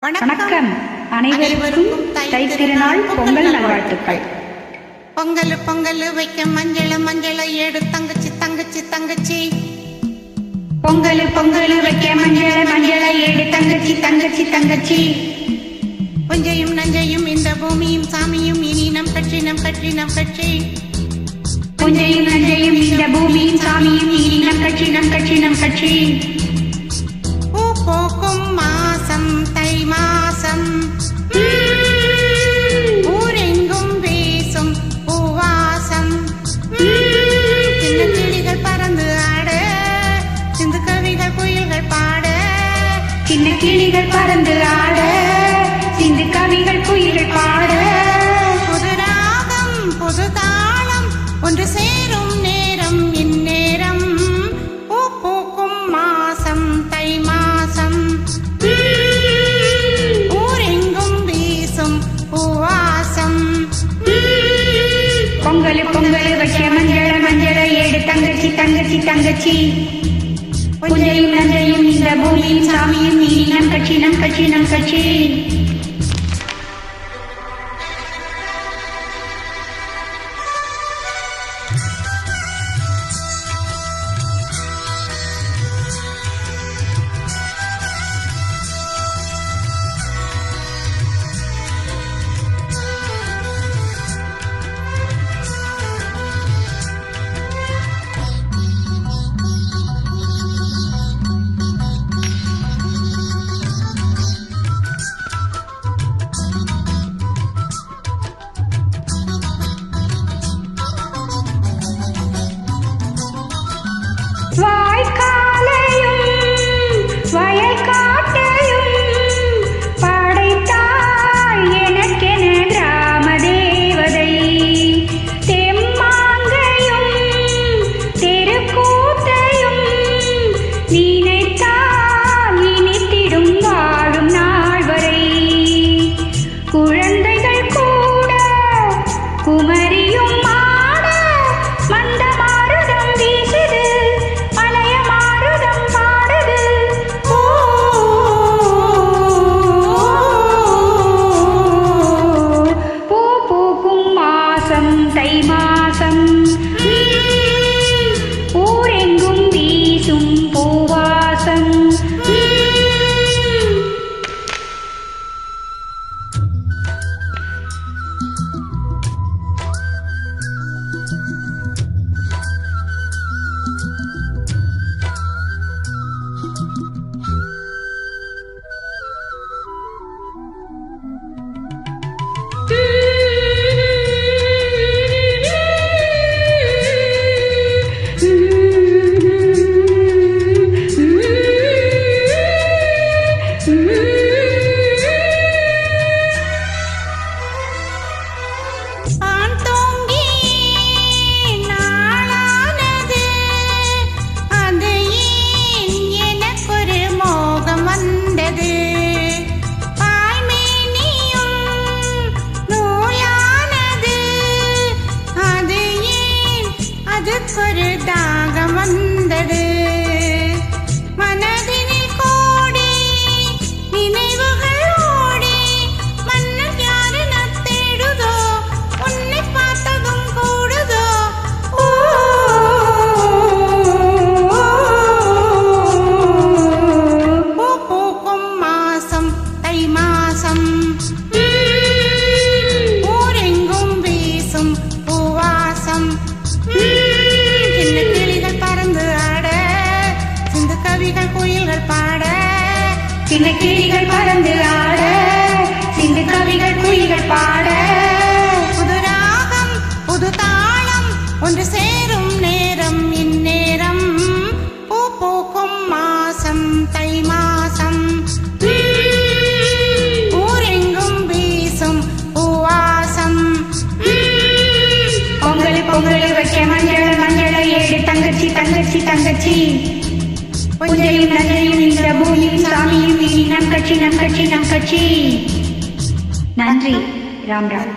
வணக்கம். அனைவருக்கும் தை திருநாள் பொங்கல் நல்வாழ்த்துக்கள். பொங்கல் பொங்கல் வைக்க மஞ்சள மஞ்சள ஏடு தங்கச்சி தங்கச்சி தங்கச்சி. பொங்கல் பொங்கல் வைக்க மஞ்சள மஞ்சள ஏடு தங்கச்சி தங்கச்சி தங்கச்சி. புஞ்சையும் நஞ்சையும் இந்த பூமியும் சாமியும் இனி நம் கட்சி நம் கட்சி நம் கட்சி. புஞ்சையும் நஞ்சையும் இந்த பூமியும் சாமியும் இனி நம் கட்சி நம் கட்சி நம் கட்சி. பூ போக்கும் மாசம் தை மாசம், ஊரெங்கும் வீசும் பூவாசம். சின்ன கிளிகள் பறந்து ஆட, சிந்து கவிகள் குயில்கள் பாட. சின்ன கிளிகள் பறந்து ஆட, சிந்து கவிகள் குயில்கள் பாட. புது ராகம் புது தாளம் ஒன்று சேரும் நேரம் இந்நேரம். பூ பூக்கும் மாசம் தை மாசம், ஊரெங்கும் வீசும் பூவாசம். பொங்கல் பொங்கல் வைக்க மஞ்சள மஞ்சள ஏடு தங்கச்சி தங்கச்சி தங்கச்சி. புஞ்சையும் நஞ்சையும் இந்த பூமியும் சாமியும் இனி நம் கட்சி நம் கட்சி நம் கட்சி. வாய்க்காலையும் வயல் காட்டையும் படைத்தாய் எனக்கென கிராம தேவதை. தெம்மாங்கையும் தெருக்கூத்தையும் நினைத்தால் இனித்திடும் வாழும் நாள் வரை. குழந்தைகள் கூட குமரியும் ஆட, மந்த மாருதம் வீசுது, அலைய மாருதம் பாடுது. பூ பூக்கும் மாசம் தை மாசம், ஊரெங்கும் வீசும் பூவாசம். ஆண் தோங்கி நாளானது, அது ஏன் எனக்கொரு மோகம் வந்தது. பாய்மேனியும் நூலானது, அது ஏன் அதுக்கொரு தாகம் வந்தது. மனதினில் கோடி நினைவுகள் ஓடி, மன்னன் யாரென தேடுதோ, உன்னை பார்த்ததும் கூடுதோ. பூ பூக்கும் மாசம் தை மாசம், ஊரெங்கும் வீசும் பூவாசம். சின்ன கிளிகள் பறந்து ஆட, சிந்து கவிகள் குயில்கள் பாட. சின்ன கிளிகள் பறந்து ஆட, சிந்து கவிகள் குயில்கள் பாட. புது ராகம் புது தாளம் ஒன்று சேரும் நேரம் இந்நேரம். பூ பூக்கும் மாசம் தை மாசம், ஊரெங்கும் வீசும் பூவாசம். பொங்கல் பொங்கல் வைக்க மஞ்சள மஞ்சள ஏடு தங்கச்சி தங்கச்சி தங்கச்சி. புஞ்சையும் நஞ்சையும் இந்த பூமியும் சாமியும் இனி நம் கட்சி நம் கட்சி நம் கட்சி. நன்றி. ராம் ராம்.